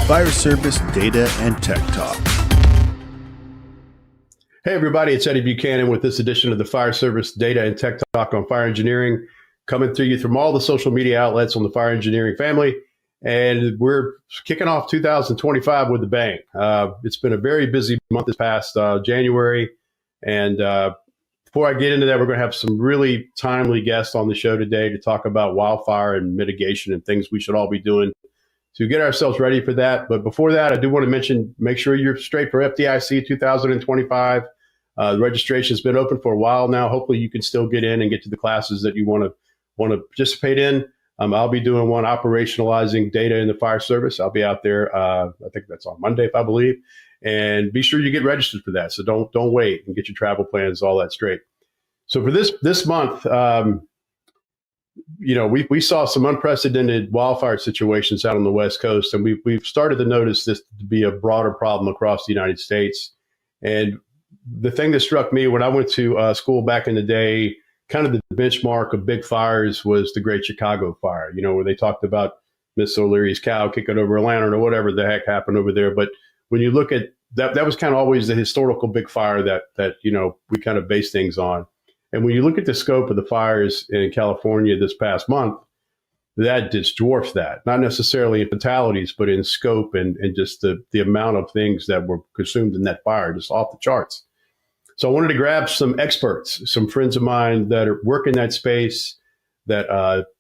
Fire Service Data and Tech Talk. Hey everybody, it's Eddie Buchanan with this edition of the Fire Service Data and Tech Talk on fire engineering, coming through you from all the social media outlets on the fire engineering family. And we're kicking off 2025 with a bang. It's been a very busy month this past January. And before I get into that, we're going to have some really timely guests on the show today to talk about wildfire and mitigation and things we should all be doing to get ourselves ready for that. But before that, I do want to mention, make sure you're straight for FDIC 2025. The registration's been open for a while now. Hopefully you can still get in and get to the classes that you want to participate in. I'll be doing one, operationalizing data in the fire service. I'll be out there. I think that's on Monday, if I believe. And be sure you get registered for that. So don't wait, and get your travel plans, all that straight. So for this month, we saw some unprecedented wildfire situations out on the West Coast, and we've started to notice this to be a broader problem across the United States. And the thing that struck me when I went to school back in the day, kind of the benchmark of big fires was the Great Chicago Fire, where they talked about Miss O'Leary's cow kicking over a lantern or whatever the heck happened over there. But when you look at that was kind of always the historical big fire that we kind of base things on. And when you look at the scope of the fires in California this past month, that just dwarfs that, not necessarily in fatalities, but in scope and just the amount of things that were consumed in that fire, just off the charts. So I wanted to grab some experts, some friends of mine that work in that space, that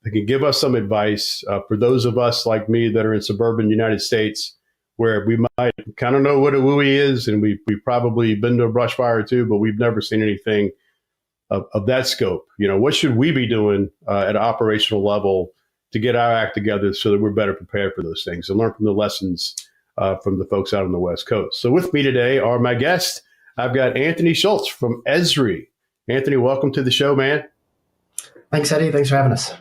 can give us some advice for those of us like me that are in suburban United States, where we might kind of know what a WUI is, and we've probably been to a brush fire too, but we've never seen anything of that scope. What should we be doing at an operational level to get our act together so that we're better prepared for those things and learn from the lessons from the folks out on the West Coast? So with me today are my guests. I've got Anthony Schultz from ESRI. Anthony, welcome to the show, man. Thanks, Eddie. Thanks for having us.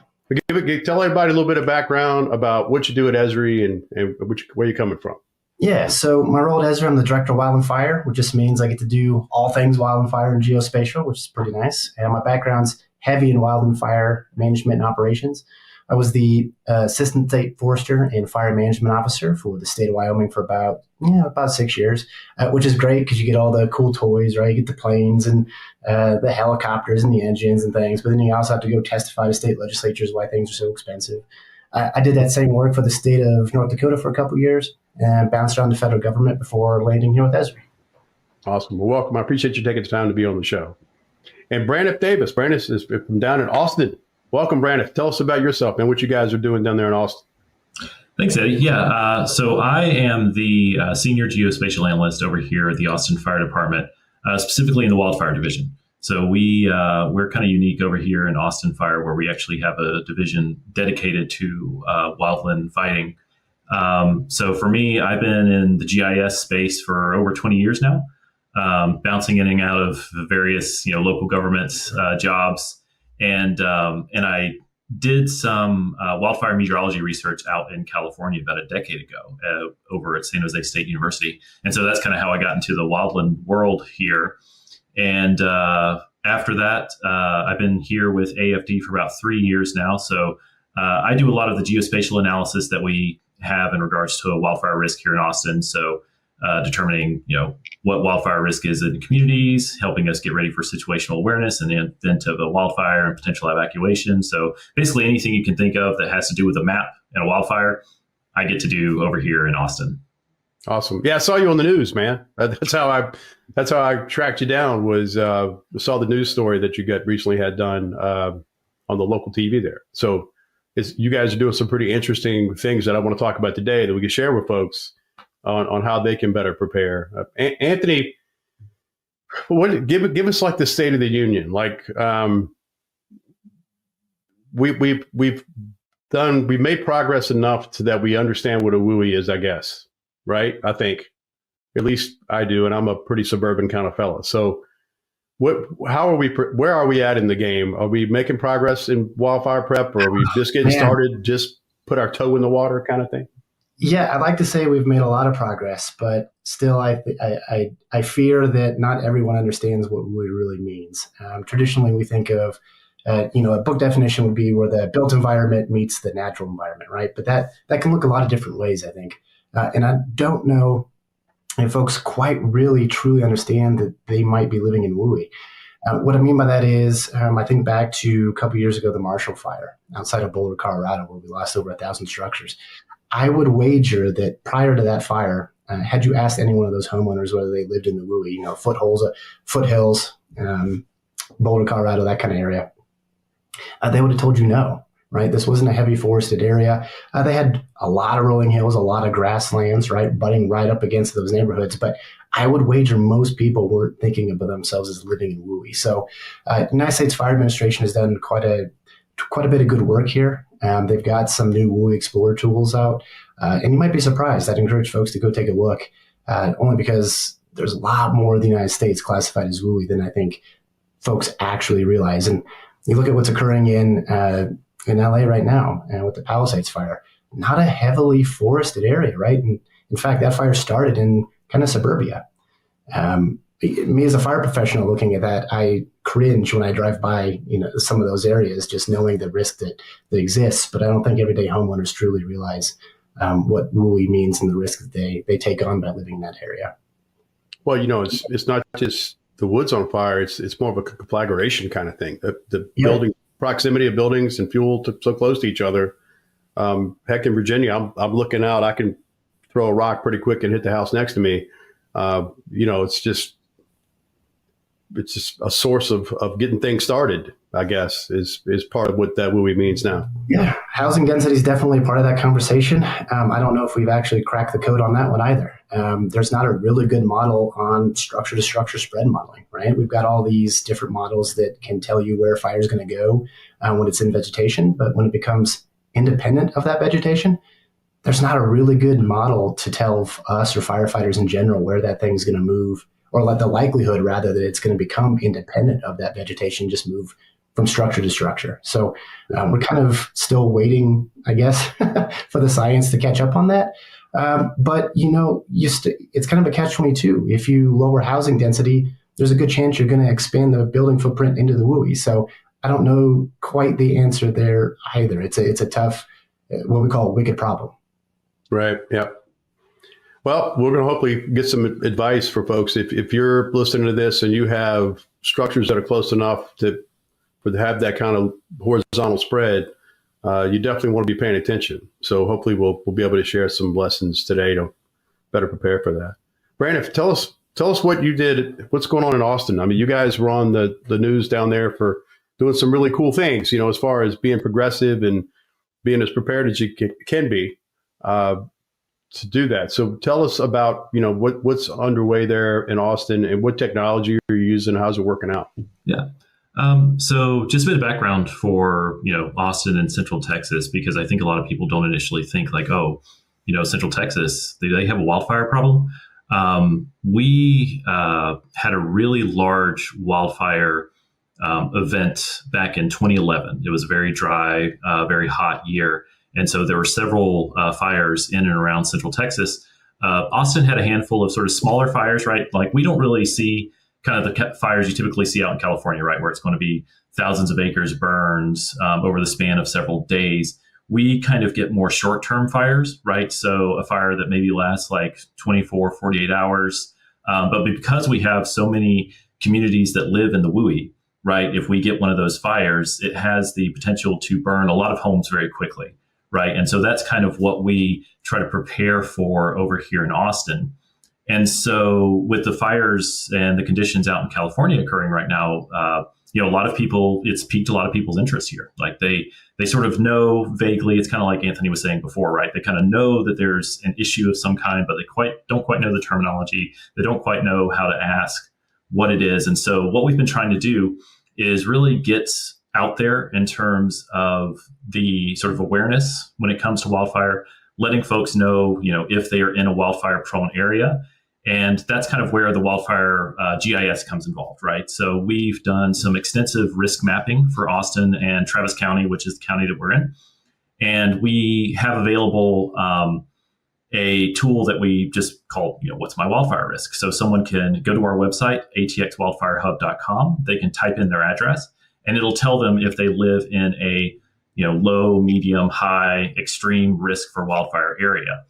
Tell everybody a little bit of background about what you do at ESRI and where you're coming from. Yeah, so my role at ESRI, I'm the director of Wildland Fire, which just means I get to do all things Wildland Fire and Geospatial, which is pretty nice. And my background's heavy in Wildland Fire management and operations. I was the assistant state forester and fire management officer for the state of Wyoming for about 6 years, which is great because you get all the cool toys, right? You get the planes and the helicopters and the engines and things, but then you also have to go testify to state legislatures why things are so expensive. I did that same work for the state of North Dakota for a couple of years and bounced around the federal government before landing here with ESRI. Awesome. Well, welcome. I appreciate you taking the time to be on the show. And Braniff Davis. Braniff is from down in Austin. Welcome, Braniff. Tell us about yourself and what you guys are doing down there in Austin. Thanks, Eddie. Yeah, so I am the senior geospatial analyst over here at the Austin Fire Department, specifically in the wildfire division. So we're kind of unique over here in Austin Fire, where we actually have a division dedicated to wildland fighting. So for me, I've been in the GIS space for over 20 years now, bouncing in and out of various local government jobs. And I did some wildfire meteorology research out in California about a decade ago over at San Jose State University. And so that's kind of how I got into the wildland world here. And after that, I've been here with AFD for about 3 years now. So I do a lot of the geospatial analysis that we have in regards to a wildfire risk here in Austin. So determining, what wildfire risk is in communities, helping us get ready for situational awareness and the event of a wildfire and potential evacuation. So basically anything you can think of that has to do with a map and a wildfire, I get to do over here in Austin. Awesome. Yeah, I saw you on the news, man. That's how I tracked you down. Saw the news story that you recently had done on the local TV there. So you guys are doing some pretty interesting things that I want to talk about today that we can share with folks on how they can better prepare. Anthony, give us like the State of the Union. Like we've made progress enough to that we understand what a WUI is, I guess. Right? I think, at least I do, and I'm a pretty suburban kind of fella. So, where are we at in the game? Are we making progress in wildfire prep, or are we just getting started? Just put our toe in the water, kind of thing. Yeah, I'd like to say we've made a lot of progress, but still, I fear that not everyone understands what WUI really means. Traditionally, we think of a book definition would be where the built environment meets the natural environment, right? But that can look a lot of different ways, I think. And I don't know if folks quite really truly understand that they might be living in WUI. What I mean by that is, I think back to a couple years ago, the Marshall Fire outside of Boulder, Colorado, where we lost over 1,000 structures. I would wager that prior to that fire, had you asked any one of those homeowners whether they lived in the WUI, foothills, Boulder, Colorado, that kind of area, they would have told you no, right? This wasn't a heavy forested area. They had a lot of rolling hills, a lot of grasslands, right, butting right up against those neighborhoods. But I would wager most people weren't thinking of themselves as living in WUI. So the United States Fire Administration has done quite a bit of good work here. They've got some new WUI Explorer tools out. And you might be surprised. I'd encourage folks to go take a look, only because there's a lot more of the United States classified as WUI than I think folks actually realize. And you look at what's occurring in LA right now, and with the Palisades fire, not a heavily forested area, right? And in fact, that fire started in kind of suburbia. Me as a fire professional looking at that, I cringe when I drive by, some of those areas, just knowing the risk that exists. But I don't think everyday homeowners truly realize what WUI means and the risk that they take on by living in that area. Well, it's not just the woods on fire. It's more of a conflagration kind of thing. The building proximity of buildings and fuel so close to each other. Heck, in Virginia, I'm looking out. I can throw a rock pretty quick and hit the house next to me. It's just a source of getting things started, I guess, is part of what that WUI means now. Yeah, housing density is definitely part of that conversation. I don't know if we've actually cracked the code on that one either. There's not a really good model on structure to structure spread modeling, right? We've got all these different models that can tell you where a fire is going to go when it's in vegetation, but when it becomes independent of that vegetation, there's not a really good model to tell us or firefighters in general where that thing's going to move, or let the likelihood rather that it's going to become independent of that vegetation just move from structure to structure. So we're kind of still waiting, I guess, for the science to catch up on that. But it's kind of a catch-22. If you lower housing density, there's a good chance you're going to expand the building footprint into the WUI. So I don't know quite the answer there either. It's a tough, what we call a wicked problem. Right. Yeah. Well, we're going to hopefully get some advice for folks. If you're listening to this and you have structures that are close enough to have that kind of horizontal spread, you definitely want to be paying attention. So hopefully we'll be able to share some lessons today to better prepare for that. Braniff, tell us what you did. What's going on in Austin? I mean, you guys were on the news down there for doing some really cool things, as far as being progressive and being as prepared as you can be. To do that. So tell us about, what's underway there in Austin and what technology you're using. How's it working out? Yeah. So just a bit of background for, Austin and Central Texas, because I think a lot of people don't initially think like, Central Texas, do they have a wildfire problem? We had a really large wildfire event back in 2011. It was a very dry, very hot year. And so there were several fires in and around Central Texas. Austin had a handful of sort of smaller fires, right? Like we don't really see kind of the fires you typically see out in California, right? Where it's going to be thousands of acres burned over the span of several days. We kind of get more short-term fires, right? So a fire that maybe lasts like 24, 48 hours. But because we have so many communities that live in the WUI, right? If we get one of those fires, it has the potential to burn a lot of homes very quickly. Right. And so that's kind of what we try to prepare for over here in Austin. And so with the fires and the conditions out in California occurring right now, a lot of people, it's piqued a lot of people's interest here. Like they sort of know vaguely, it's kind of like Anthony was saying before, right? They kind of know that there's an issue of some kind, but they don't quite know the terminology. They don't quite know how to ask what it is. And so what we've been trying to do is really get out there in terms of the sort of awareness when it comes to wildfire, letting folks know, if they are in a wildfire prone area. And that's kind of where the wildfire GIS comes involved, right? So we've done some extensive risk mapping for Austin and Travis County, which is the county that we're in. And we have available a tool that we just call, what's my wildfire risk? So someone can go to our website, atxwildfirehub.com. They can type in their address, and it'll tell them if they live in a low, medium, high, extreme risk for wildfire area.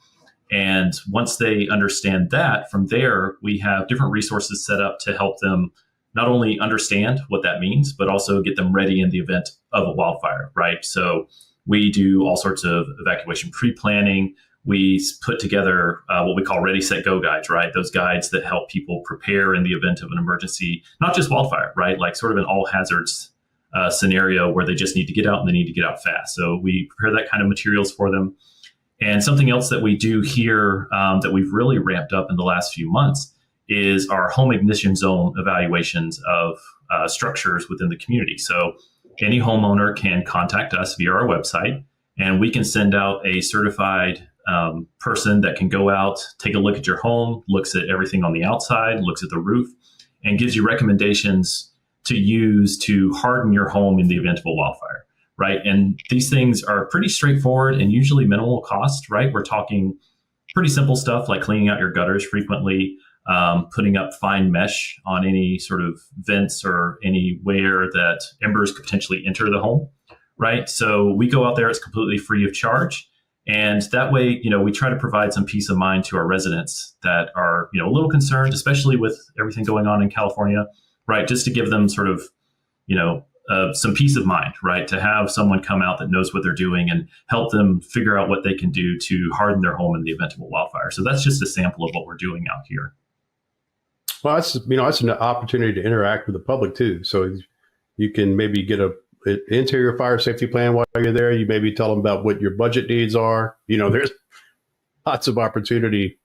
And once they understand that, from there, we have different resources set up to help them not only understand what that means, but also get them ready in the event of a wildfire, right? So we do all sorts of evacuation pre-planning. We put together what we call ready, set, go guides, right? Those guides that help people prepare in the event of an emergency, not just wildfire, right? Like sort of an all hazards scenario where they just need to get out and they need to get out fast. So we prepare that kind of materials for them. And something else that we do here that we've really ramped up in the last few months is our home ignition zone evaluations of structures within the community. So any homeowner can contact us via our website, and we can send out a certified person that can go out, take a look at your home, looks at everything on the outside, looks at the roof, and gives you recommendations to use to harden your home in the event of a wildfire, right? And these things are pretty straightforward and usually minimal cost, right? We're talking pretty simple stuff like cleaning out your gutters frequently, putting up fine mesh on any sort of vents or anywhere that embers could potentially enter the home, right? So we go out there, it's completely free of charge. And that way, we try to provide some peace of mind to our residents that are, a little concerned, especially with everything going on in California, right? Just to give them sort of, some peace of mind, right? To have someone come out that knows what they're doing and help them figure out what they can do to harden their home in the event of a wildfire. So that's just a sample of what we're doing out here. Well, that's an opportunity to interact with the public too. So you can maybe get an interior fire safety plan while you're there. You maybe tell them about what your budget needs are. There's lots of opportunity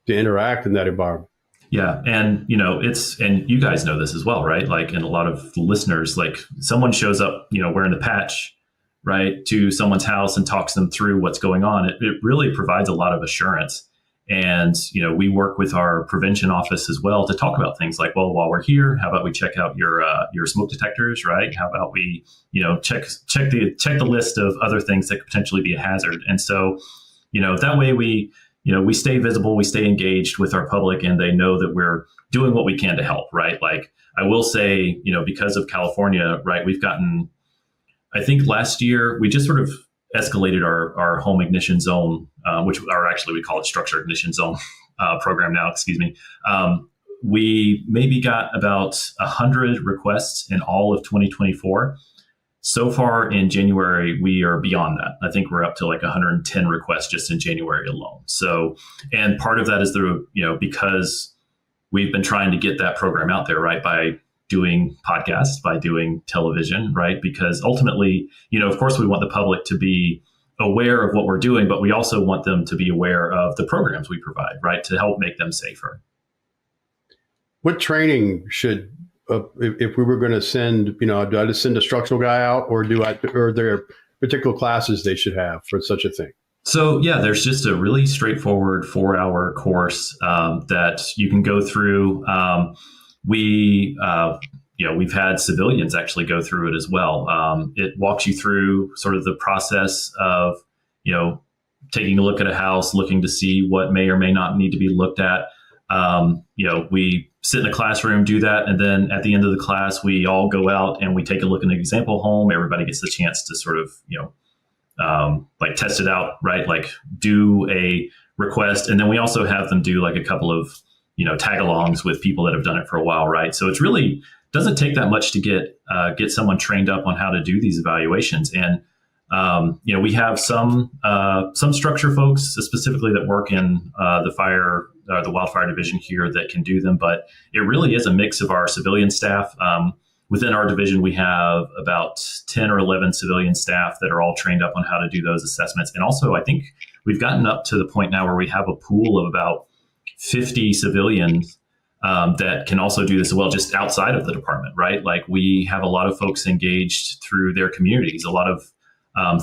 to interact in that environment. Yeah. And, and you guys know this as well, right? Like, and a lot of listeners, like someone shows up, wearing the patch, right, to someone's house and talks them through what's going on. It really provides a lot of assurance. And, we work with our prevention office as well to talk about things like, well, while we're here, how about we check out your smoke detectors, right? How about we, check the list of other things that could potentially be a hazard. And so, that way we stay visible, we stay engaged with our public, and they know that we're doing what we can to help, right? Like I will say, because of California, right, we've gotten, I think last year we just sort of escalated our home ignition zone, which are actually, we call it structure ignition zone program now, excuse me. We maybe got about 100 requests in all of 2024. So far in January, we are beyond that. I think we're up to like 110 requests just in January alone. So, and part of that is because we've been trying to get that program out there, right? By doing podcasts, by doing television, right? Because ultimately, of course, we want the public to be aware of what we're doing, but we also want them to be aware of the programs we provide, right? To help make them safer. What training should, if we were going to send, do I just send a structural guy out, or are there particular classes they should have for such a thing? So yeah, there's just a really straightforward 4-hour course that you can go through. We've had civilians actually go through it as well. It walks you through sort of the process of, taking a look at a house, looking to see what may or may not need to be looked at. We sit in a classroom, do that. And then at the end of the class, we all go out and we take a look at an example home. Everybody gets the chance to sort of, like test it out, right? Like do a request. And then we also have them do like a couple of, tag-alongs with people that have done it for a while, right? So it's really doesn't take that much to get someone trained up on how to do these evaluations. And we have some structure folks specifically that work in the wildfire division here that can do them, but it really is a mix of our civilian staff. Within our division, we have about 10 or 11 civilian staff that are all trained up on how to do those assessments. And also, I think we've gotten up to the point now where we have a pool of about 50 civilians that can also do this as well, just outside of the department, right? Like we have a lot of folks engaged through their communities, a lot of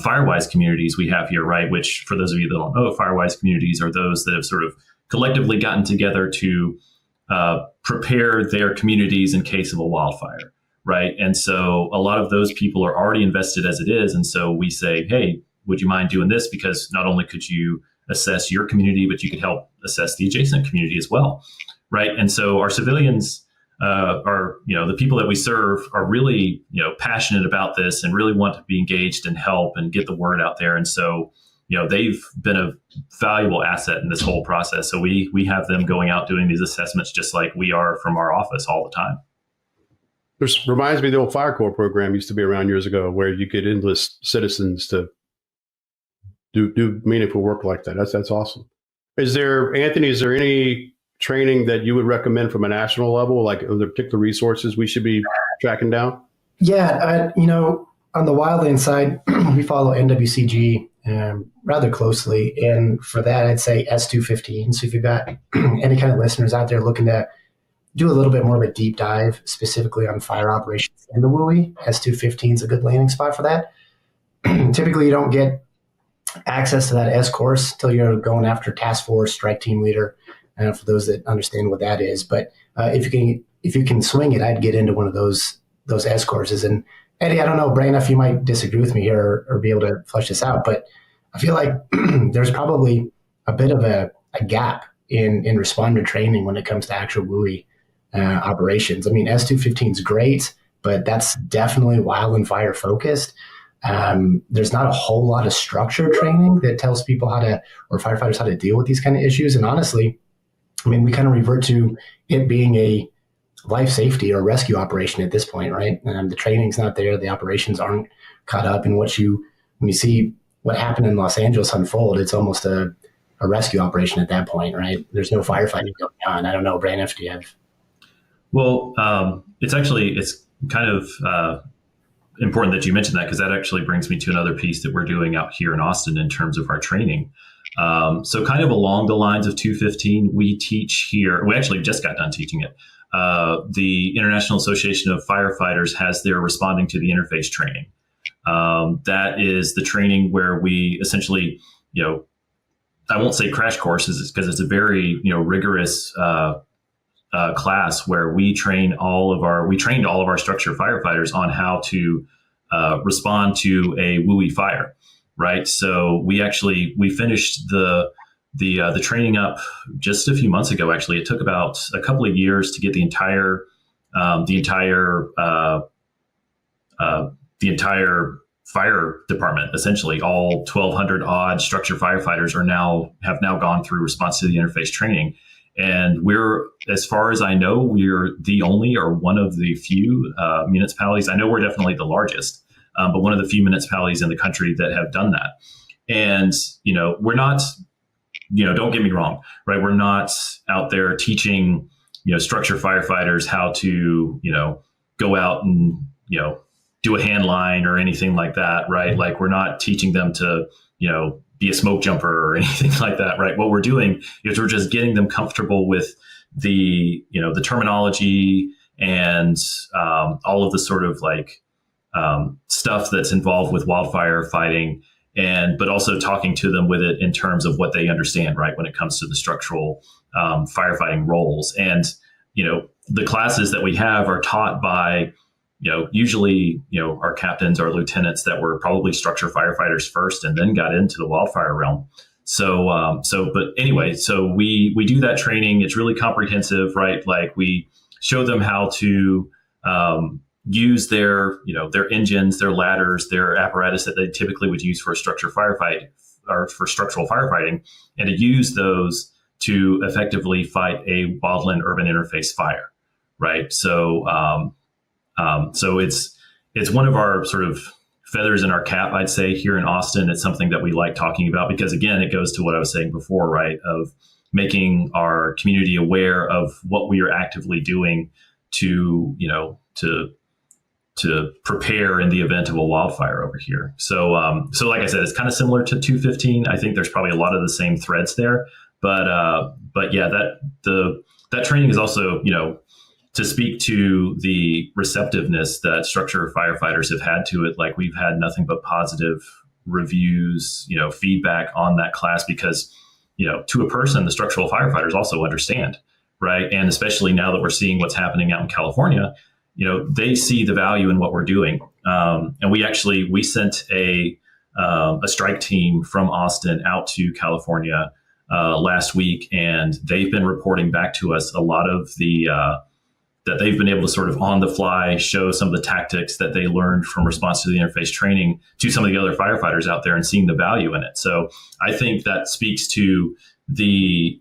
Firewise communities we have here, right? Which for those of you that don't know, Firewise communities are those that have sort of collectively gotten together to prepare their communities in case of a wildfire, right? And so a lot of those people are already invested as it is. And so we say, hey, would you mind doing this? Because not only could you assess your community, but you could help assess the adjacent community as well, right? And so our civilians are, the people that we serve are really, passionate about this and really want to be engaged and help and get the word out there. And so, they've been a valuable asset in this whole process. So we have them going out doing these assessments just like we are from our office all the time. This reminds me of the old Fire Corps program used to be around years ago, where you could enlist citizens to do meaningful work like that. That's awesome. Anthony, is there any training that you would recommend from a national level? Like, are there particular resources we should be tracking down? Yeah, on the wildland side, we follow NWCG rather closely. And for that, I'd say S215. So if you've got any kind of listeners out there looking to do a little bit more of a deep dive specifically on fire operations in the WUI, S215 is a good landing spot for that. Typically, you don't get access to that S course till you're going after task force, strike team leader, for those that understand what that is. But if you can swing it, I'd get into one of those S courses. And Eddie, I don't know, Braniff, you might disagree with me here or be able to flesh this out, but I feel like there's probably a bit of a gap in responder training when it comes to actual WUI operations. I mean, S215 is great, but that's definitely wildland fire focused. There's not a whole lot of structured training that tells people or firefighters how to deal with these kind of issues. And honestly, I mean, we kind of revert to it being a life safety or rescue operation at this point, right? The training's not there. The operations aren't caught up. And when you see what happened in Los Angeles unfold, it's almost a rescue operation at that point, right? There's no firefighting going on. I don't know, Braniff, do you have? Well, it's kind of important that you mentioned that, because that actually brings me to another piece that we're doing out here in Austin in terms of our training. So kind of along the lines of 215, we teach here, we actually just got done teaching it. The International Association of Firefighters has their responding to the interface training. That is the training where we essentially, I won't say crash courses because it's a very, rigorous class where we trained all of our structure firefighters on how to respond to a WUI fire, right? So we finished the training up just a few months ago. Actually, it took about a couple of years to get the entire fire department, essentially all 1,200 odd structure firefighters have now gone through response to the interface training. And as far as I know, we're the only or one of the few municipalities. I know we're definitely the largest, but one of the few municipalities in the country that have done that. And, we're not, don't get me wrong, right? We're not out there teaching, structure firefighters how to, go out and, do a hand line or anything like that, right? Like, we're not teaching them to, be a smoke jumper or anything like that, right? What we're doing is we're just getting them comfortable with the terminology and all of the sort of stuff that's involved with wildfire fighting, but also talking to them with it in terms of what they understand, right? When it comes to the structural firefighting roles. And, the classes that we have are taught by, usually, our captains or lieutenants that were probably structure firefighters first and then got into the wildfire realm. But anyway, so we do that training. It's really comprehensive, right? Like, we show them how to use their engines, their ladders, their apparatus that they typically would use for a structure firefight or for structural firefighting, and to use those to effectively fight a wildland urban interface fire, right? So it's one of our sort of feathers in our cap, I'd say, here in Austin. It's something that we like talking about because, again, it goes to what I was saying before, right? Of making our community aware of what we are actively doing to prepare in the event of a wildfire over here. So like I said, it's kind of similar to 215. I think there's probably a lot of the same threads there, but yeah, that training is also, to speak to the receptiveness that structure firefighters have had to it. Like, we've had nothing but positive reviews, feedback on that class because, to a person, the structural firefighters also understand, right? And especially now that we're seeing what's happening out in California, they see the value in what we're doing. And we sent a strike team from Austin out to California last week, and they've been reporting back to us a lot of the that they've been able to sort of on the fly show some of the tactics that they learned from response to the interface training to some of the other firefighters out there and seeing the value in it. So I think that speaks to the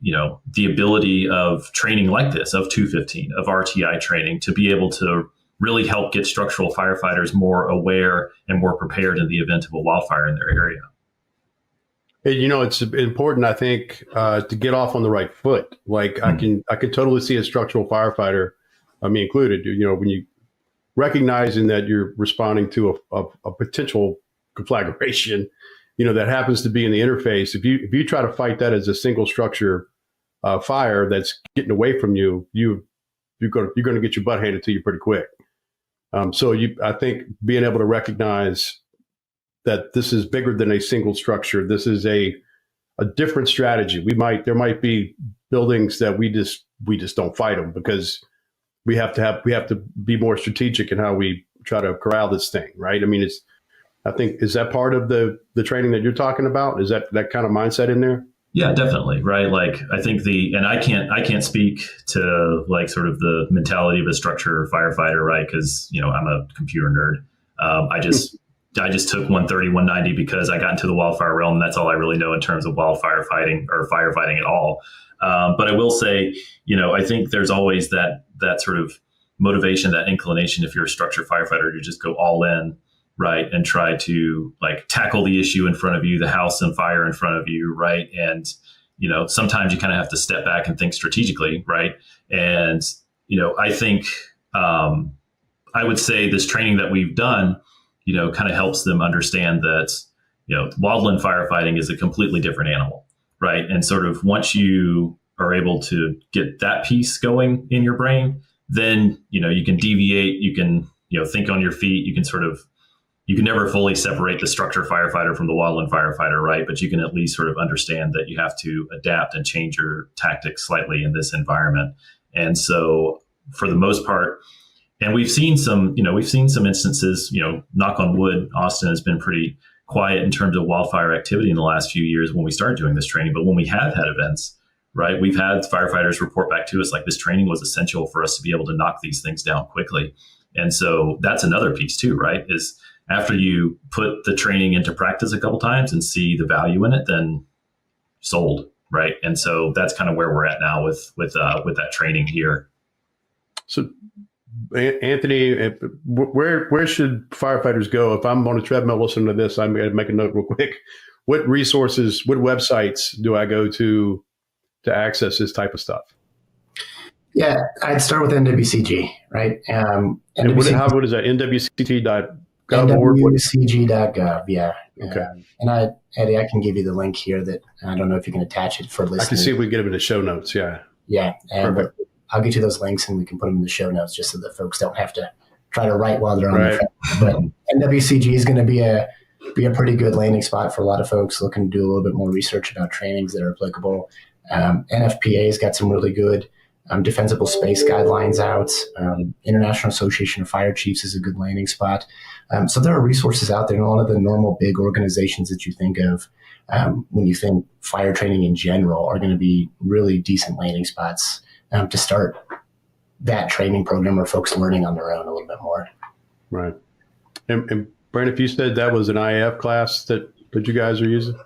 ability of training like this, of 215, of RTI training, to be able to really help get structural firefighters more aware and more prepared in the event of a wildfire in their area. It's important, I think, to get off on the right foot. Like I can totally see a structural firefighter, me included, when you recognizing that you're responding to a potential conflagration, that happens to be in the interface. If you try to fight that as a single structure fire that's getting away from you, you're going to get your butt handed to you pretty quick. I think being able to recognize that this is bigger than a single structure. This is a different strategy. There might be buildings that we just don't fight them because we have to be more strategic in how we try to corral this thing, right? I mean, is that part of the training that you're talking about? Is that kind of mindset in there? Yeah, definitely. Right. Like I think and I can't speak to like sort of the mentality of a structure firefighter, right? Because, I'm a computer nerd. I just took 130, 190 because I got into the wildfire realm. And that's all I really know in terms of wildfire fighting or firefighting at all. But I will say, I think there's always that sort of motivation, that inclination, if you're a structure firefighter, to just go all in, right, and try to like tackle the issue in front of you, the house on fire in front of you, right? And, sometimes you kind of have to step back and think strategically, right? And, I think I would say this training that we've done, kind of helps them understand that, wildland firefighting is a completely different animal, right? And sort of once you are able to get that piece going in your brain, then, you can deviate, you can, think on your feet, you can never fully separate the structure firefighter from the wildland firefighter, right? But you can at least sort of understand that you have to adapt and change your tactics slightly in this environment. And so for the most part, and we've seen some instances, knock on wood, Austin has been pretty quiet in terms of wildfire activity in the last few years when we started doing this training. But when we have had events, right, we've had firefighters report back to us like this training was essential for us to be able to knock these things down quickly. And so that's another piece too, right, is after you put the training into practice a couple times and see the value in it, then sold, right? And so that's kind of where we're at now with that training here. So Anthony, where should firefighters go? If I'm on a treadmill listening to this, I'm going to make a note real quick. What resources, what websites do I go to access this type of stuff? Yeah, I'd start with NWCG, right? What is that? NWCT.gov? NWCG.gov, yeah. Okay. And Eddie, I can give you the link here that I don't know if you can attach it for listening. I can see if we get them in the show notes, yeah. Yeah, and Perfect. I'll get you those links and we can put them in the show notes just so that folks don't have to try to write while they're on the phone. But NWCG is going to be a pretty good landing spot for a lot of folks looking to do a little bit more research about trainings that are applicable. NFPA's got some really good defensible space guidelines out. International Association of Fire Chiefs is a good landing spot. So there are resources out there, and a lot of the normal big organizations that you think of when you think fire training in general are going to be really decent landing spots to start that training program where folks learning on their own a little bit more. Right. And Braniff, you said that was an IAF class that you guys are using?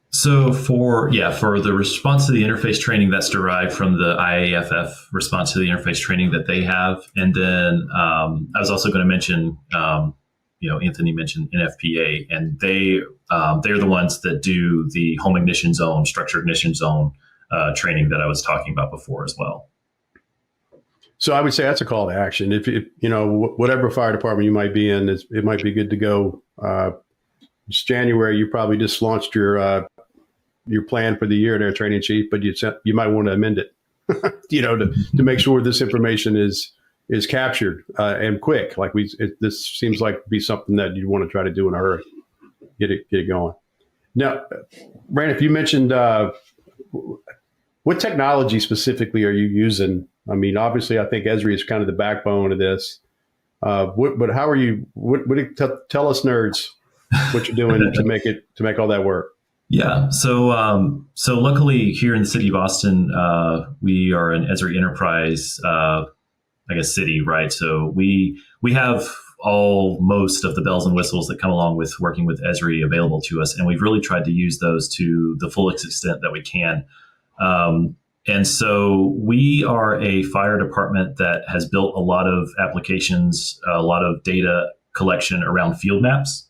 So for the response to the interface training, that's derived from the IAFF response to the interface training that they have. And then I was also going to mention, Anthony mentioned NFPA, and they're the ones that do the home ignition zone, structure ignition zone training that I was talking about before as well. So I would say that's a call to action. If whatever fire department you might be in, it might be good to go. It's January. You probably just launched your plan for the year there, training chief, but you might want to amend it, to make sure this information is captured and quick. Like this seems like to be something that you want to try to do in a hurry, get it going. Now, Braniff, you mentioned what technology specifically are you using? I mean, obviously, I think ESRI is kind of the backbone of this. But how are you? Tell us nerds what you're doing to make all that work. Yeah. So luckily here in the city of Austin, we are an ESRI enterprise. city, right? So we have most of the bells and whistles that come along with working with ESRI available to us, and we've really tried to use those to the fullest extent that we can. And so we are a fire department that has built a lot of applications, a lot of data collection around field maps,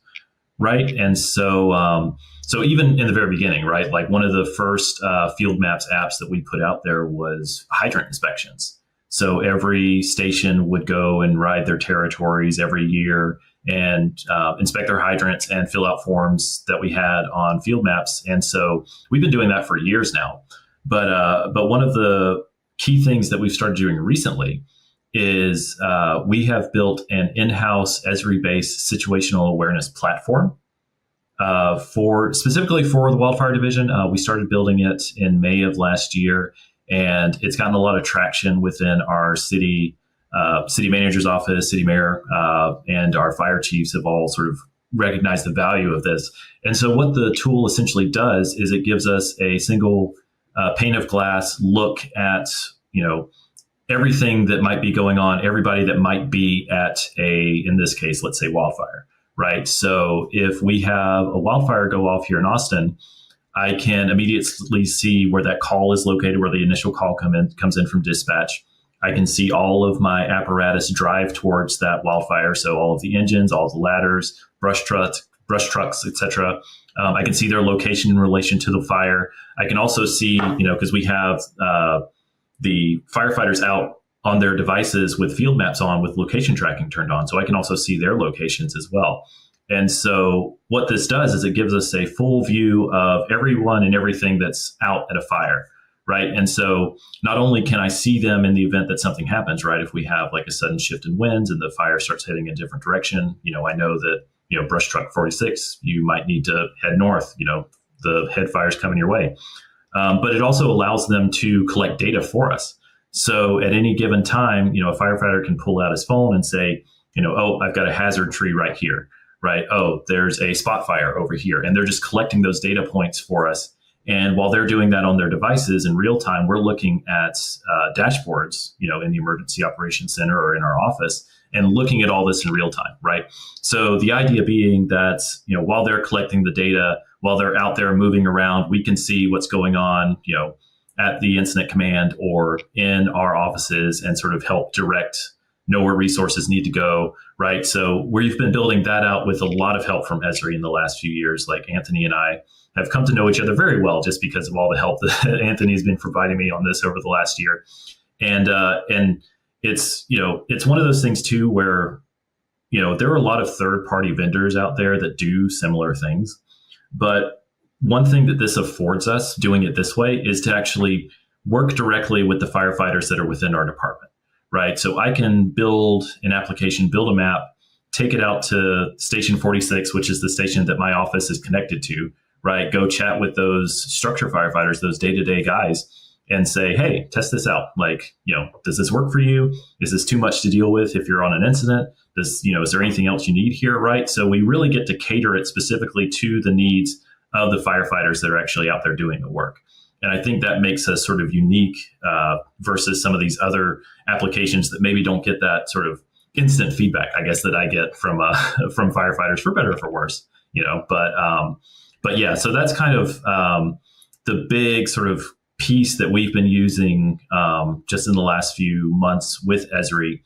right? And so so even in the very beginning, right, like one of the first field maps apps that we put out there was hydrant inspections. So every station would go and ride their territories every year and inspect their hydrants and fill out forms that we had on field maps. And so we've been doing that for years now. But one of the key things that we've started doing recently is we have built an in-house ESRI-based situational awareness platform specifically for the Wildfire Division. We started building it in May of last year, and it's gotten a lot of traction within our city manager's office, city mayor, and our fire chiefs have all sort of recognized the value of this. And so what the tool essentially does is it gives us a single pane of glass look at, everything that might be going on, everybody that might be at in this case, let's say wildfire, right? So if we have a wildfire go off here in Austin, I can immediately see where that call is located, where the initial call comes in from dispatch. I can see all of my apparatus drive towards that wildfire. So all of the engines, all of the ladders, brush trucks, etc. I can see their location in relation to the fire. I can also see, because we have the firefighters out on their devices with field maps on, with location tracking turned on. So I can also see their locations as well. And so what this does is it gives us a full view of everyone and everything that's out at a fire, right? And so not only can I see them in the event that something happens, right? If we have like a sudden shift in winds and the fire starts heading in a different direction, I know that, brush truck 46, you might need to head north, the head fire's coming your way. But it also allows them to collect data for us. So at any given time, a firefighter can pull out his phone and say, oh, I've got a hazard tree right here, right? Oh, there's a spot fire over here. And they're just collecting those data points for us. And while they're doing that on their devices in real time, we're looking at dashboards, in the emergency operations center or in our office, and looking at all this in real time, right? So the idea being that, while they're collecting the data, while they're out there moving around, we can see what's going on, at the incident command or in our offices, and sort of help know where resources need to go, right? So we've been building that out with a lot of help from ESRI in the last few years. Like Anthony and I have come to know each other very well just because of all the help that Anthony's been providing me on this over the last year. And it's, it's one of those things too, where, there are a lot of third-party vendors out there that do similar things. But one thing that this affords us doing it this way is to actually work directly with the firefighters that are within our department, right? So I can build an application, build a map, take it out to station 46, which is the station that my office is connected to, right? Go chat with those structure firefighters, those day-to-day guys, and say, hey, test this out. Like, does this work for you? Is this too much to deal with if you're on an incident? Is there anything else you need here, right? So we really get to cater it specifically to the needs of the firefighters that are actually out there doing the work. And I think that makes us sort of unique versus some of these other applications that maybe don't get that sort of instant feedback, I guess, that I get from firefighters, for better or for worse, But yeah, so that's kind of the big sort of piece that we've been using just in the last few months with ESRI.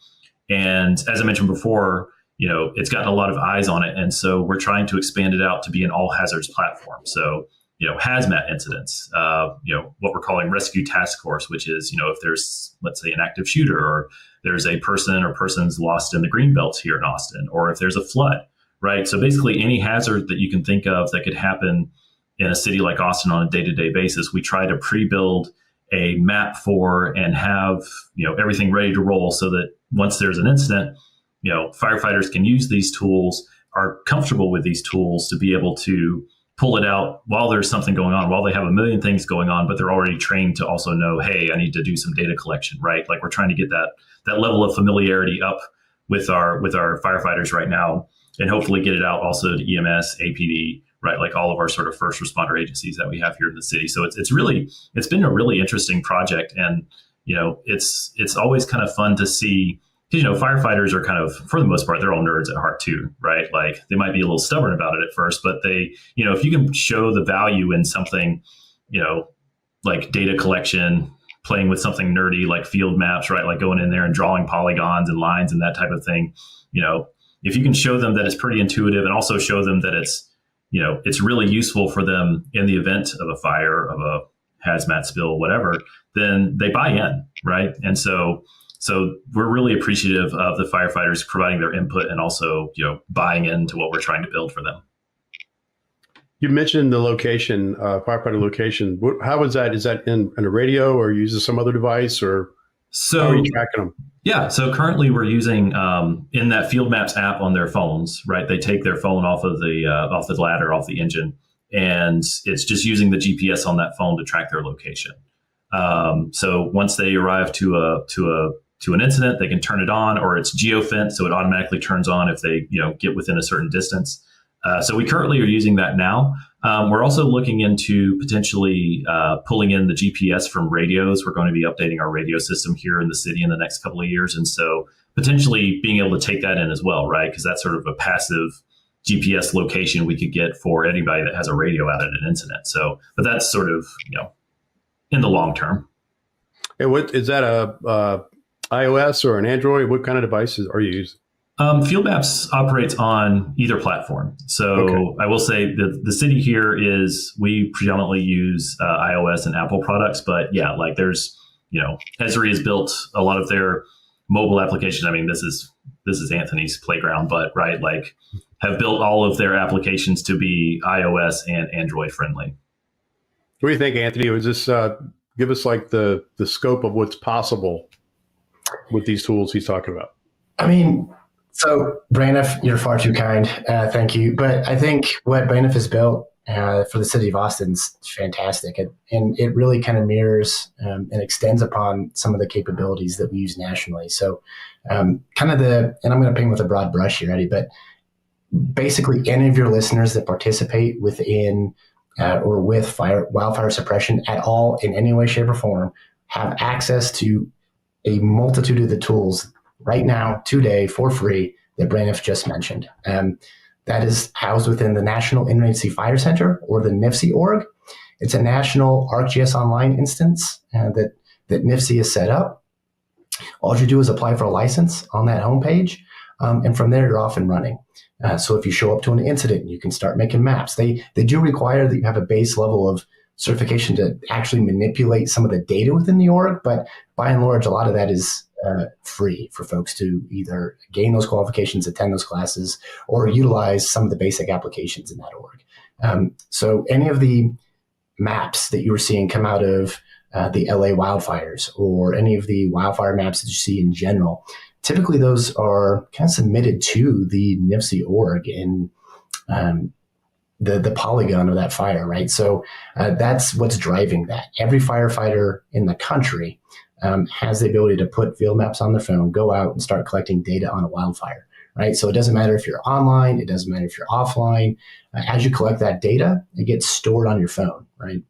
And as I mentioned before, it's gotten a lot of eyes on it. And so we're trying to expand it out to be an all hazards platform. So, hazmat incidents, what we're calling rescue task force, which is, if there's, let's say, an active shooter, or there's a person or persons lost in the greenbelt here in Austin, or if there's a flood, right? So basically any hazard that you can think of that could happen in a city like Austin on a day-to-day basis, we try to pre-build a map for and have, everything ready to roll so that once there's an incident, firefighters can use these tools, are comfortable with these tools to be able to pull it out while there's something going on, while they have a million things going on, but they're already trained to also know, hey, I need to do some data collection, right? Like we're trying to get that level of familiarity up with our firefighters right now, and hopefully get it out also to EMS, APD, right? Like all of our sort of first responder agencies that we have here in the city. So it's been a really interesting project. And it's always kind of fun to see, because, firefighters are kind of, for the most part, they're all nerds at heart too, right? Like they might be a little stubborn about it at first, but they, if you can show the value in something, like data collection, playing with something nerdy like field maps, right? Like going in there and drawing polygons and lines and that type of thing. If you can show them that it's pretty intuitive and also show them that it's really useful for them in the event of a fire, of a hazmat spill, whatever, then they buy in, right? And so we're really appreciative of the firefighters providing their input and also, buying into what we're trying to build for them. You mentioned the location, firefighter location. How is that? Is that in a radio or using some other device, or how are you tracking them? Yeah. So currently we're using in that Field Maps app on their phones, right? They take their phone off of the ladder, off the engine, and it's just using the GPS on that phone to track their location. So once they arrive to an incident, they can turn it on, or it's geofenced, so it automatically turns on if they get within a certain distance. So we currently are using that now. We're also looking into potentially pulling in the GPS from radios. We're going to be updating our radio system here in the city in the next couple of years. And so potentially being able to take that in as well, right? Because that's sort of a passive GPS location we could get for anybody that has a radio out at an incident. So, but that's sort of, in the long term. And what is that, a iOS or an Android? What kind of devices are you using? Field Maps operates on either platform. So okay. I will say that the city here we predominantly use iOS and Apple products, but yeah, like there's, ESRI has built a lot of their mobile applications. I mean, this is Anthony's playground, but right, like have built all of their applications to be iOS and Android friendly. What do you think, Anthony? Was this give us like the scope of what's possible with these tools he's talking about? I mean, so Braniff, you're far too kind. Thank you. But I think what Braniff has built for the city of Austin's fantastic. And it really kind of mirrors and extends upon some of the capabilities that we use nationally. So and I'm going to paint with a broad brush here, Eddie, but basically any of your listeners that participate within or with wildfire suppression at all in any way, shape, or form have access to a multitude of the tools right now, today, for free, that Braniff just mentioned. That is housed within the National Interagency Fire Center, or the NIFC org. It's a national ArcGIS Online instance that NIFC has set up. All you do is apply for a license on that homepage, and from there, you're off and running. So if you show up to an incident, you can start making maps. They do require that you have a base level of certification to actually manipulate some of the data within the org, but by and large, a lot of that is free for folks to either gain those qualifications, attend those classes, or utilize some of the basic applications in that org. So any of the maps that you were seeing come out of the LA wildfires, or any of the wildfire maps that you see in general, typically those are kind of submitted to the NIFC org in the polygon of that fire, right? So that's what's driving that. Every firefighter in the country has the ability to put field maps on their phone, go out and start collecting data on a wildfire, right? So it doesn't matter if you're online, it doesn't matter if you're offline. As you collect that data, it gets stored on your phone, right?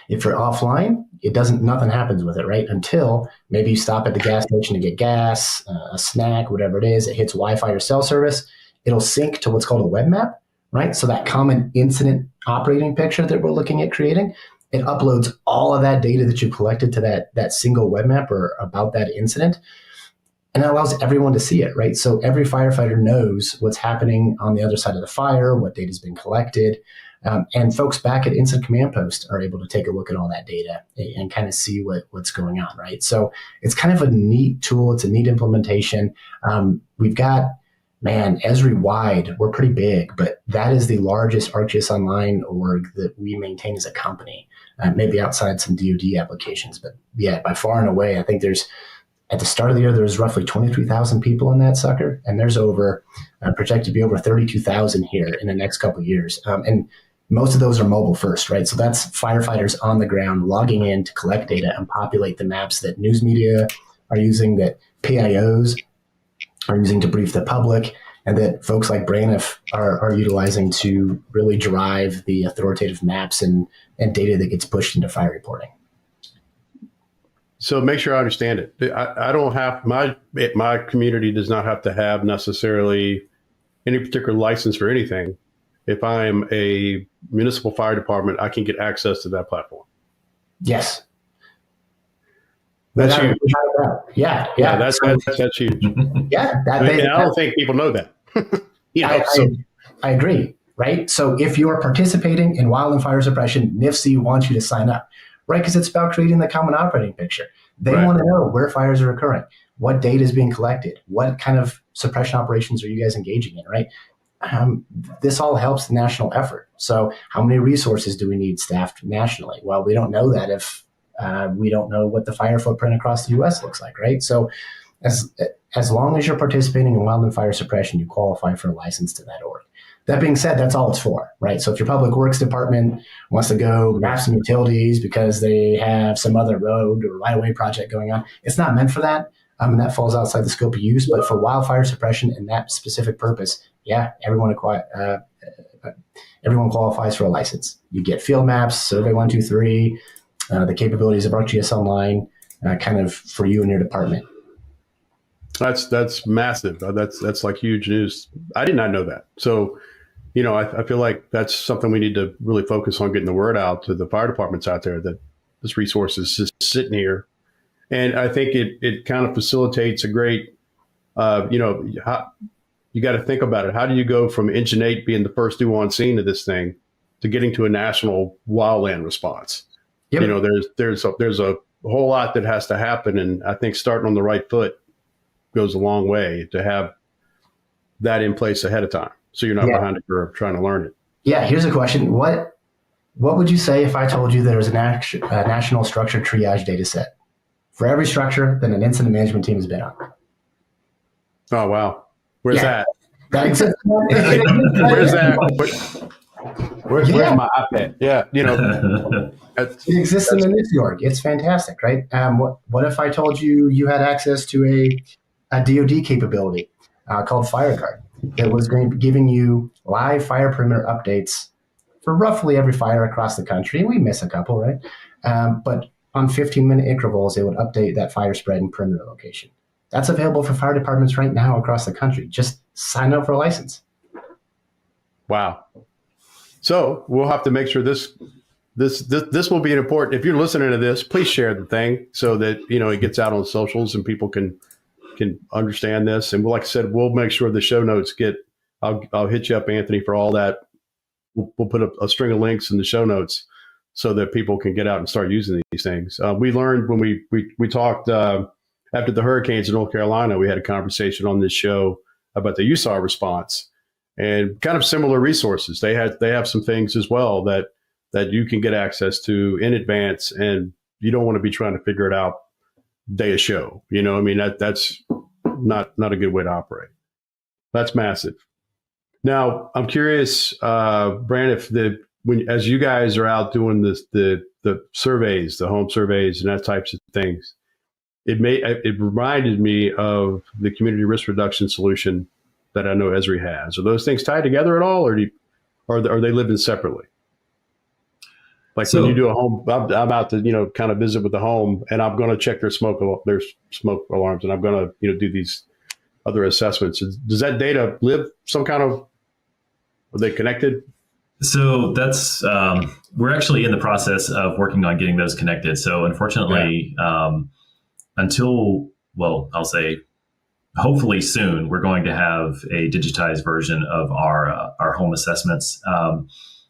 If you're offline, nothing happens with it, right? Until maybe you stop at the gas station to get gas, a snack, whatever it is, it hits Wi-Fi or cell service, it'll sync to what's called a web map, right? So that common incident operating picture that we're looking at creating, it uploads all of that data that you collected to that single web map or about that incident. And it allows everyone to see it, right? So every firefighter knows what's happening on the other side of the fire, what data's been collected. And folks back at Incident Command Post are able to take a look at all that data and kind of see what's going on, right? So it's kind of a neat tool. It's a neat implementation. We've got, ESRI-wide, we're pretty big, but that is the largest ArcGIS Online org that we maintain as a company, maybe outside some DoD applications. But yeah, by far and away, I think at the start of the year, there was roughly 23,000 people in that sucker, and there's projected to be over 32,000 here in the next couple of years. And most of those are mobile first, right? So that's firefighters on the ground logging in to collect data and populate the maps that news media are using, that PIOs are using to brief the public, and that folks like Braniff are utilizing to really drive the authoritative maps and data that gets pushed into fire reporting. So make sure I understand it. I don't have my community does not have to have necessarily any particular license for anything. If I'm a municipal fire department, I can get access to that platform. Yes. That's huge. Yeah. That's huge. Yeah. I don't think people know that. I agree. Right. So if you are participating in wildland fire suppression, NIFC wants you to sign up, right? Because it's about creating the common operating picture. They want to know where fires are occurring, what data is being collected, what kind of suppression operations are you guys engaging in, right? This all helps the national effort. So how many resources do we need staffed nationally? Well, we don't know that if we don't know what the fire footprint across the U.S. looks like, right? So as long as you're participating in wildland fire suppression, you qualify for a license to that org. That being said, that's all it's for, right? So if your public works department wants to go map some utilities because they have some other road or right-of-way project going on, it's not meant for that. And that falls outside the scope of use. But for wildfire suppression and that specific purpose, everyone qualifies for a license. You get field maps, Survey 1, 2, 3, the capabilities of ArcGIS Online, kind of for you and your department. That's massive. That's like huge news. I did not know that. So, I feel like that's something we need to really focus on, getting the word out to the fire departments out there that this resource is just sitting here. And I think it kind of facilitates a great, you got to think about it. How do you go from Engine 8 being the first due on scene of this thing to getting to a national wildland response? Yep. There's a whole lot that has to happen. And I think starting on the right foot goes a long way to have that in place ahead of time, so you're not behind the curve trying to learn it. Yeah, here's a question. What would you say if I told you there was a national structure triage data set for every structure that an incident management team has been on? Oh, wow. Where's that? That exists. Where's that? Where's my iPad? Yeah, it exists in the NIFC org. It's fantastic, right? What if I told you had access to a DoD capability called FireGuard that was going to be giving you live fire perimeter updates for roughly every fire across the country? We miss a couple, right? But on 15-minute intervals, it would update that fire spread and perimeter location. That's available for fire departments right now across the country. Just sign up for a license. Wow. So we'll have to make sure this will be an important. If you're listening to this, please share the thing so that it gets out on socials and people can understand this. And like I said, we'll make sure the show notes I'll hit you up, Anthony, for all that. We'll put a string of links in the show notes so that people can get out and start using these things. We learned when we talked after the hurricanes in North Carolina, we had a conversation on this show about the ESRI response and kind of similar resources. They have some things as well that you can get access to in advance, and you don't want to be trying to figure it out day of show. That's not a good way to operate. That's massive. Now, I'm curious, Braniff, as you guys are out doing the surveys, the home surveys and that types of things, it reminded me of the community risk reduction solution that I know ESRI has. Are those things tied together at all, or are they living separately? Like when you do a home, I'm out to kind of visit with the home, and I'm going to check their smoke alarms, and I'm going to do these other assessments. Does that data live some kind of? Are they connected? So that's we're actually in the process of working on getting those connected. So unfortunately, I'll say hopefully soon, we're going to have a digitized version of our home assessments.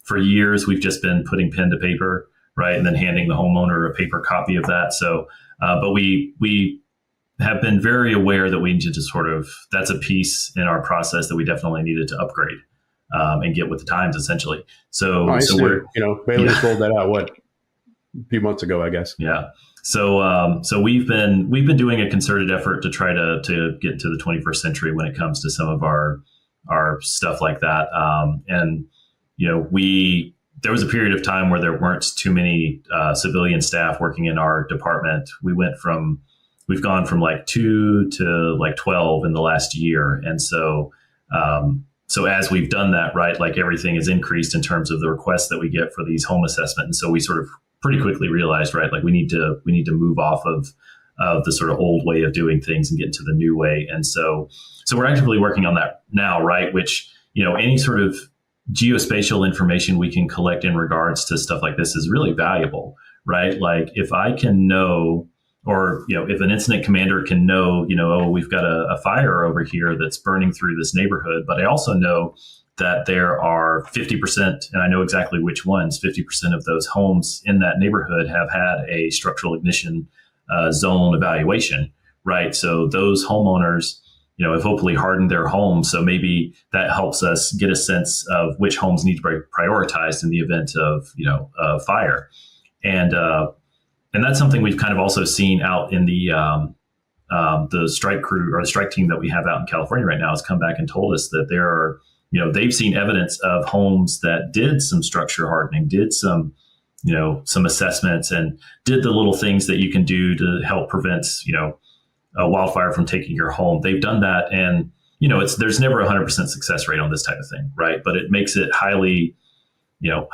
For years, we've just been putting pen to paper, right, and then handing the homeowner a paper copy of that. So, but we have been very aware that we need to that's a piece in our process that we definitely needed to upgrade and get with the times, essentially. So Bailey just rolled that out a few months ago, I guess. Yeah. So we've been doing a concerted effort to try to get to the 21st century when it comes to some of our stuff like that. There was a period of time where there weren't too many civilian staff working in our department. We've gone from like 2 to like 12 in the last year. And so as we've done that, right, like everything is increased in terms of the requests that we get for these home assessments. And so we sort of pretty quickly realized, right, like we need to move off of the sort of old way of doing things and get into the new way. And so we're actively working on that now, right? Which, any sort of geospatial information we can collect in regards to stuff like this is really valuable, right? Like if I can know, or, if an incident commander can know, oh, we've got a fire over here that's burning through this neighborhood, but I also know that there are 50%, and I know exactly which ones, 50% of those homes in that neighborhood have had a structural ignition zone evaluation, right? So those homeowners, have hopefully hardened their homes. So maybe that helps us get a sense of which homes need to be prioritized in the event of, a fire. And that's something we've kind of also seen out in the strike crew or the strike team that we have out in California right now has come back and told us that there are, they've seen evidence of homes that did some structure hardening, did some assessments, and did the little things that you can do to help prevent, a wildfire from taking your home. They've done that. And, there's never 100% success rate on this type of thing, right? But it makes it highly, a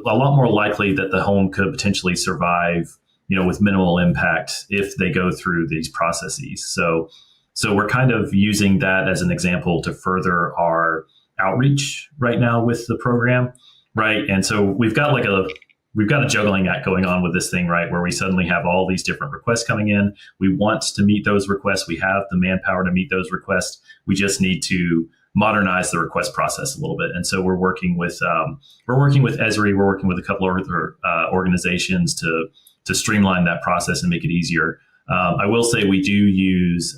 lot more likely that the home could potentially survive, with minimal impact if they go through these processes. So we're kind of using that as an example to further our outreach right now with the program, right? And so we've got a juggling act going on with this thing, right? Where we suddenly have all these different requests coming in. We want to meet those requests. We have the manpower to meet those requests. We just need to modernize the request process a little bit. And so we're working with ESRI. We're working with a couple of other organizations to streamline that process and make it easier. I will say we do use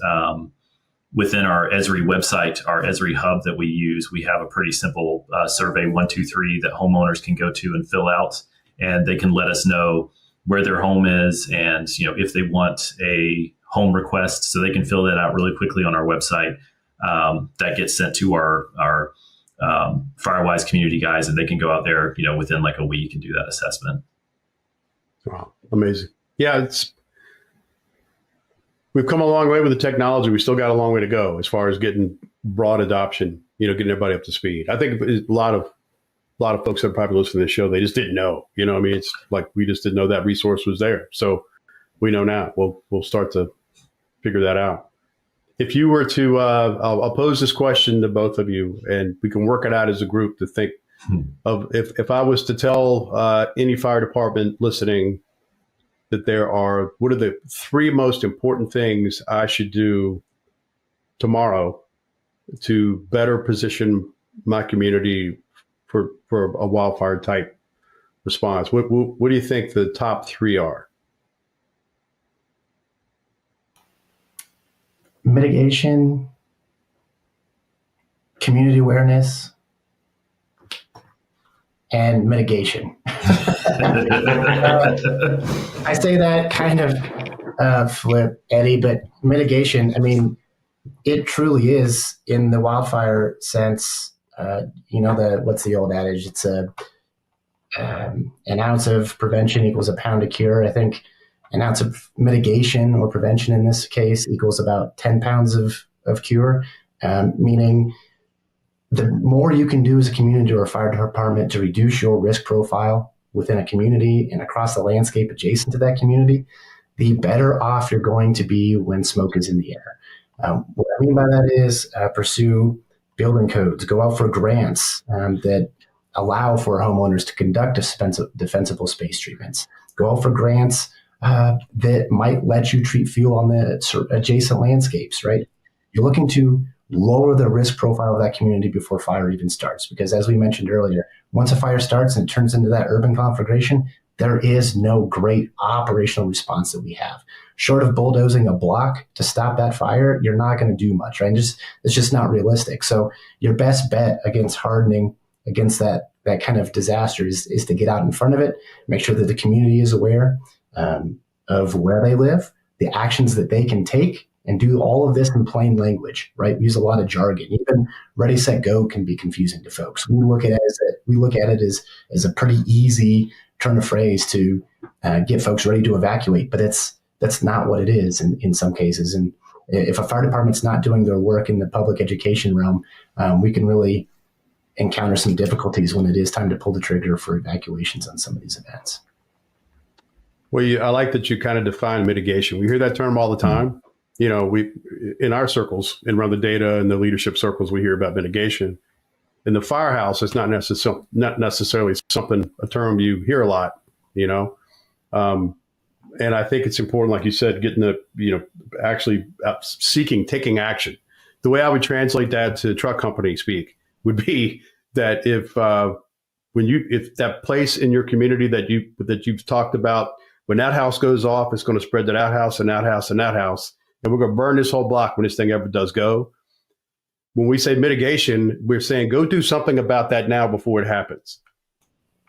within our ESRI website, our ESRI hub that we use, we have a pretty simple survey 123 that homeowners can go to and fill out. And they can let us know where their home is and, if they want a home request. So they can fill that out really quickly on our website. That gets sent to our Firewise community guys, and they can go out there, within like a week and do that assessment. Wow. Amazing. Yeah. We've come a long way with the technology. We still got a long way to go as far as getting broad adoption, getting everybody up to speed. I think a lot of folks that probably listen to this show, they just didn't know, it's like, we just didn't know that resource was there. So we know now. We'll start to figure that out. If you were to, I'll pose this question to both of you, and we can work it out as a group to think of if I was to tell any fire department listening that what are the three most important things I should do tomorrow to better position my community for a wildfire type response. What do you think the top three are? Mitigation, community awareness, and mitigation. I say that kind of flip, Eddie, but mitigation, I mean, it truly is in the wildfire sense. What's the old adage? It's an ounce of prevention equals a pound of cure. I think an ounce of mitigation or prevention in this case equals about 10 pounds of cure, meaning the more you can do as a community or a fire department to reduce your risk profile within a community and across the landscape adjacent to that community, the better off you're going to be when smoke is in the air. What I mean by that is pursue building codes, go out for grants that allow for homeowners to conduct defensible space treatments, go out for grants that might let you treat fuel on the adjacent landscapes, right? You're looking to lower the risk profile of that community before fire even starts. Because as we mentioned earlier, once a fire starts and it turns into that urban conflagration, there is no great operational response that we have. Short of bulldozing a block to stop that fire, you're not going to do much, right? It's just not realistic. So your best bet against hardening, against that kind of disaster is to get out in front of it, make sure that the community is aware of where they live, the actions that they can take, and do all of this in plain language, right? We use a lot of jargon. Even ready, set, go can be confusing to folks. We look at it as a pretty easy turn of phrase to get folks ready to evacuate, but that's not what it is in some cases. And if a fire department's not doing their work in the public education realm, we can really encounter some difficulties when it is time to pull the trigger for evacuations on some of these events. Well, I like that you kind of define mitigation. We hear that term all the time. You know, we in our circles and around the data and the leadership circles, we hear about mitigation. In the firehouse, it's not necessarily a term you hear a lot. You know, and I think it's important, like you said, actually taking action. The way I would translate that to truck company speak would be that if that place in your community that you've talked about, when that house goes off, it's going to spread to that house and that house and that house. And we're going to burn this whole block when this thing ever does go. When we say mitigation, we're saying go do something about that now before it happens,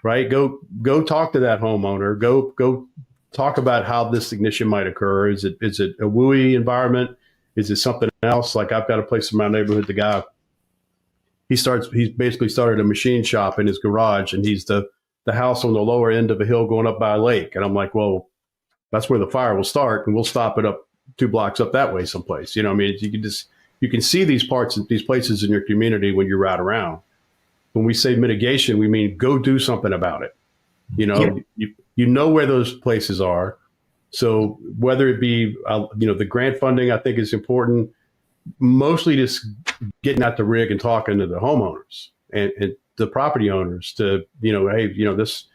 right? Go talk to that homeowner. Go talk about how this ignition might occur. Is it a WUI environment? Is it something else? Like I've got a place in my neighborhood. The guy, he's basically started a machine shop in his garage, and he's the house on the lower end of a hill going up by a lake. And I'm like, well, that's where the fire will start, and we'll stop it up 2 blocks up that way someplace. You know, I mean, you can see these places in your community when you ride around. When we say mitigation, we mean go do something about it. You know, you know where those places are. So whether it be, the grant funding, I think is important. Mostly just getting out the rig and talking to the homeowners and the property owners to, hey, this,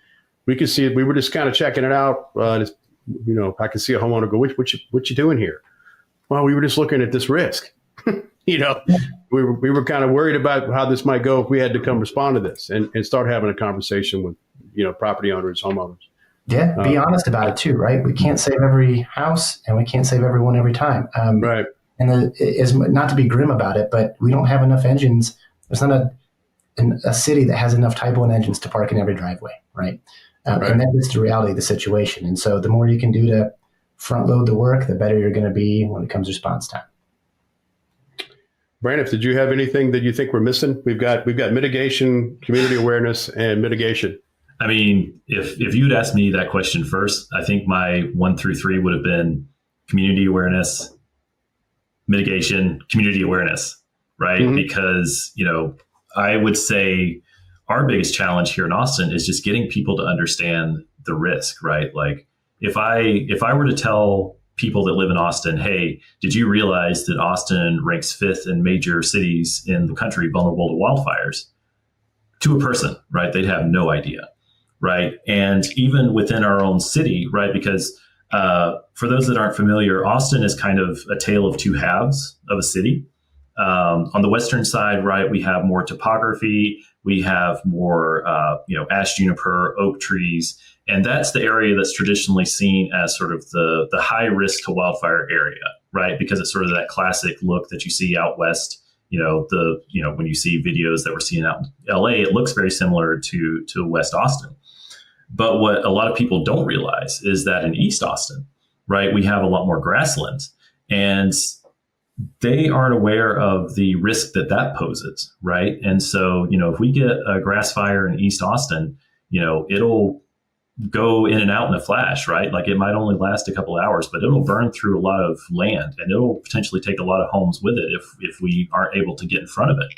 we could see it. We were just kind of checking it out. I can see a homeowner go, what you doing here? Well, we were just looking at this risk. We were kind of worried about how this might go if we had to come respond to this and start having a conversation with, property owners, homeowners. Yeah, be honest about it too, right? We can't save every house and we can't save everyone every time. Right. And is not to be grim about it, but we don't have enough engines. There's not a city that has enough Type 1 engines to park in every driveway, right? Right. And that is the reality of the situation. And so the more you can do to front load the work, the better you're going to be when it comes to response time. Braniff, did you have anything that you think we're missing? We've got mitigation, community awareness, and mitigation. I mean, if you'd asked me that question first, I think my 1 through 3 would have been community awareness, mitigation, community awareness, right? Mm-hmm. Because, I would say our biggest challenge here in Austin is just getting people to understand the risk, right? Like if I were to tell people that live in Austin, hey, did you realize that Austin ranks 5th in major cities in the country vulnerable to wildfires? To a person, right? They'd have no idea, right? And even within our own city, right? Because for those that aren't familiar, Austin is kind of a tale of two halves of a city. On the western side, right, we have more topography, we have more, ash juniper, oak trees, and that's the area that's traditionally seen as sort of the high risk to wildfire area, right? Because it's sort of that classic look that you see out west. When you see videos that we're seeing out in LA, it looks very similar to West Austin. But what a lot of people don't realize is that in East Austin, right, we have a lot more grasslands, and they aren't aware of the risk that poses, right? And so, if we get a grass fire in East Austin, it'll go in and out in a flash, right? Like it might only last a couple of hours, but it'll burn through a lot of land, and it'll potentially take a lot of homes with it if we aren't able to get in front of it.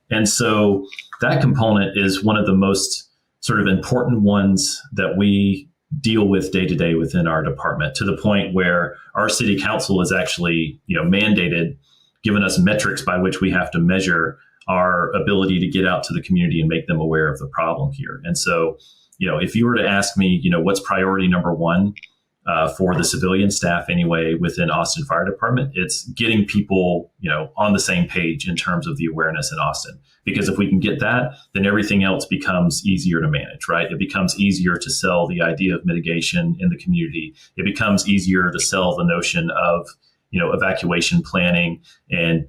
And so that component is one of the most sort of important ones that we deal with day to day within our department, to the point where our city council is actually, mandated, given us metrics by which we have to measure our ability to get out to the community and make them aware of the problem here. And so, if you were to ask me, what's priority number one for the civilian staff anyway within Austin Fire Department, it's getting people, on the same page in terms of the awareness in Austin. Because if we can get that, then everything else becomes easier to manage, right? It becomes easier to sell the idea of mitigation in the community. It becomes easier to sell the notion of, evacuation planning and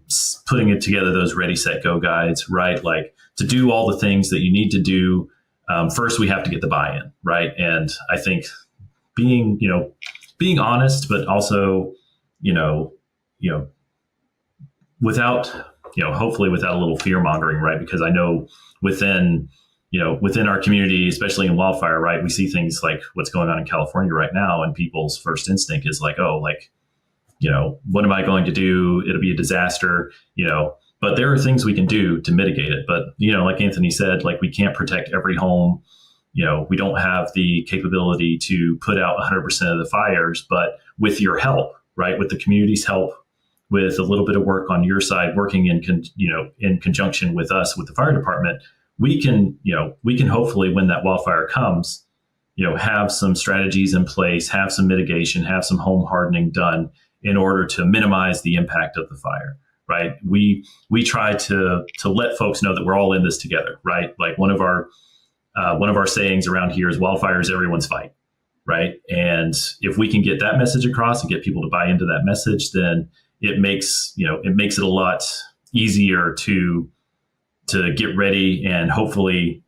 putting it together, those ready, set, go guides, right? Like to do all the things that you need to do. First, we have to get the buy-in, right? And I think being honest, but also, without, hopefully without a little fear mongering, right? Because I know within our community, especially in wildfire, right, we see things like what's going on in California right now, and people's first instinct is like, oh, like, what am I going to do? It'll be a disaster, but there are things we can do to mitigate it. But, like Anthony said, like we can't protect every home, we don't have the capability to put out 100% of the fires, but with your help, right, with the community's help, with a little bit of work on your side, working in conjunction with us, with the fire department, we can hopefully, when that wildfire comes, have some strategies in place, have some mitigation, have some home hardening done in order to minimize the impact of the fire. Right. We try to let folks know that we're all in this together. Right. Like one of our sayings around here is wildfire is everyone's fight. Right. And if we can get that message across and get people to buy into that message, then it makes it a lot easier to get ready, and hopefully,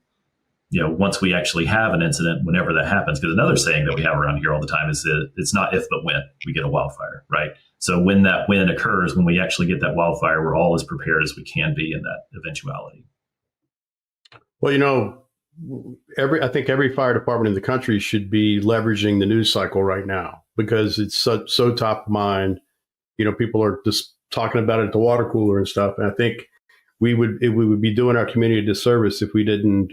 once we actually have an incident, whenever that happens, because another saying that we have around here all the time is that it's not if but when we get a wildfire, right? So when occurs, when we actually get that wildfire, we're all as prepared as we can be in that eventuality. Well, I think every fire department in the country should be leveraging the news cycle right now, because it's so top of mind. People are just talking about it at the water cooler and stuff. And I think we would be doing our community a disservice if we didn't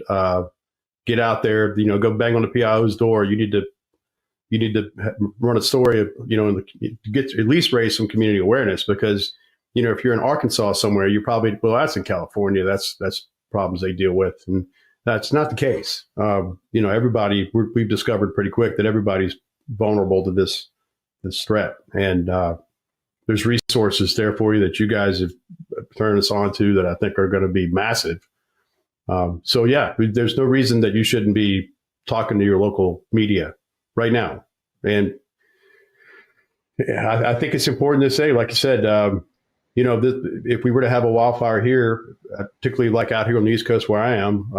get out there, go bang on the PIO's door. You need to run a story of, to get to at least raise some community awareness, because, if you're in Arkansas somewhere, you probably, well, that's in California. That's problems they deal with. And that's not the case. Everybody, we've discovered pretty quick that everybody's vulnerable to this threat. And there's resources there for you that you guys have turned us on to that I think are going to be massive. So yeah, there's no reason that you shouldn't be talking to your local media right now. And I think it's important to say, like you said, if we were to have a wildfire here, particularly like out here on the East Coast where I am,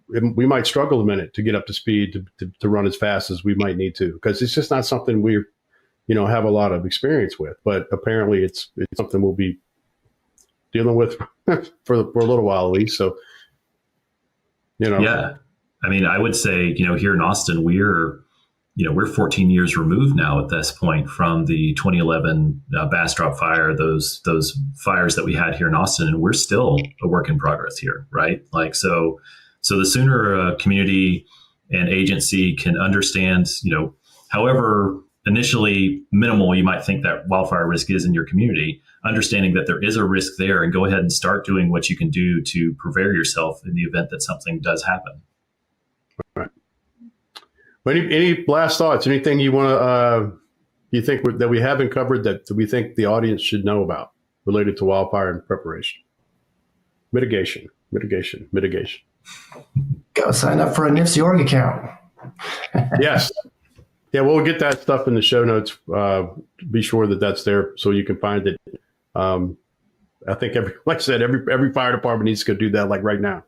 we might struggle a minute to get up to speed to run as fast as we might need to, because it's just not something we have a lot of experience with. But apparently it's something we'll be dealing with for a little while at least. So, Yeah. I mean, I would say, here in Austin, we're 14 years removed now at this point from the 2011 Bastrop fire, those fires that we had here in Austin, and we're still a work in progress here, right? Like, so the sooner a community and agency can understand, however initially minimal you might think that wildfire risk is in your community, understanding that there is a risk there, and go ahead and start doing what you can do to prepare yourself in the event that something does happen. All right. Any last thoughts? Anything you want to, you think that we haven't covered that we think the audience should know about related to wildfire and preparation? Mitigation. Go sign up for a NIFSI org account. Yes. Yeah, we'll get that stuff in the show notes. Be sure that that's there so you can find it. I think like I said, every fire department needs to go do that like right now.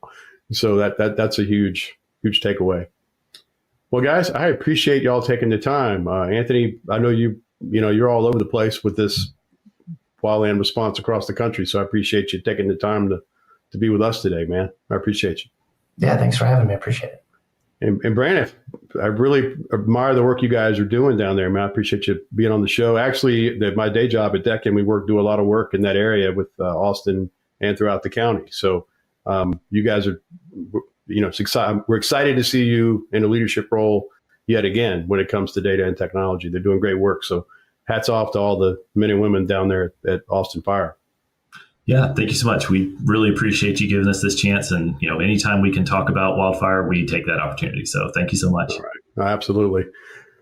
So that's a huge takeaway. Well, guys, I appreciate y'all taking the time. Anthony, I know you're all over the place with this wildland response across the country. So I appreciate you taking the time to be with us today, man. I appreciate you. Yeah, thanks for having me. I appreciate it. And Braniff, I really admire the work you guys are doing down there, man. I appreciate you being on the show. Actually, my day job at Deccan, we do a lot of work in that area with Austin and throughout the county. So you guys are, it's exciting. We're excited to see you in a leadership role yet again when it comes to data and technology. They're doing great work. So hats off to all the men and women down there at Austin Fire. Yeah, thank you so much. We really appreciate you giving us this chance. And, anytime we can talk about wildfire, we take that opportunity. So thank you so much. All right. Absolutely.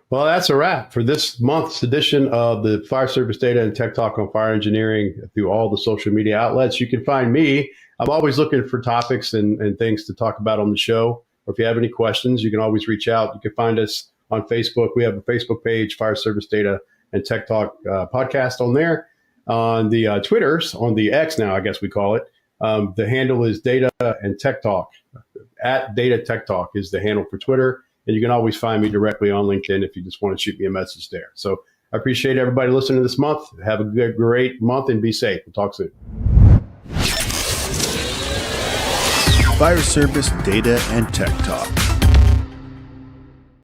Well, that's a wrap for this month's edition of the Fire Service Data and Tech Talk on Fire Engineering through all the social media outlets. You can find me. I'm always looking for topics and things to talk about on the show. Or if you have any questions, you can always reach out. You can find us on Facebook. We have a Facebook page, Fire Service Data and Tech Talk podcast on there. On the Twitters, on the X now, I guess we call it, the handle is Data and Tech Talk. At Data Tech Talk is the handle for Twitter. And you can always find me directly on LinkedIn if you just want to shoot me a message there. So I appreciate everybody listening this month. Have a great month and be safe. We'll talk soon. Fire Service Data and Tech Talk.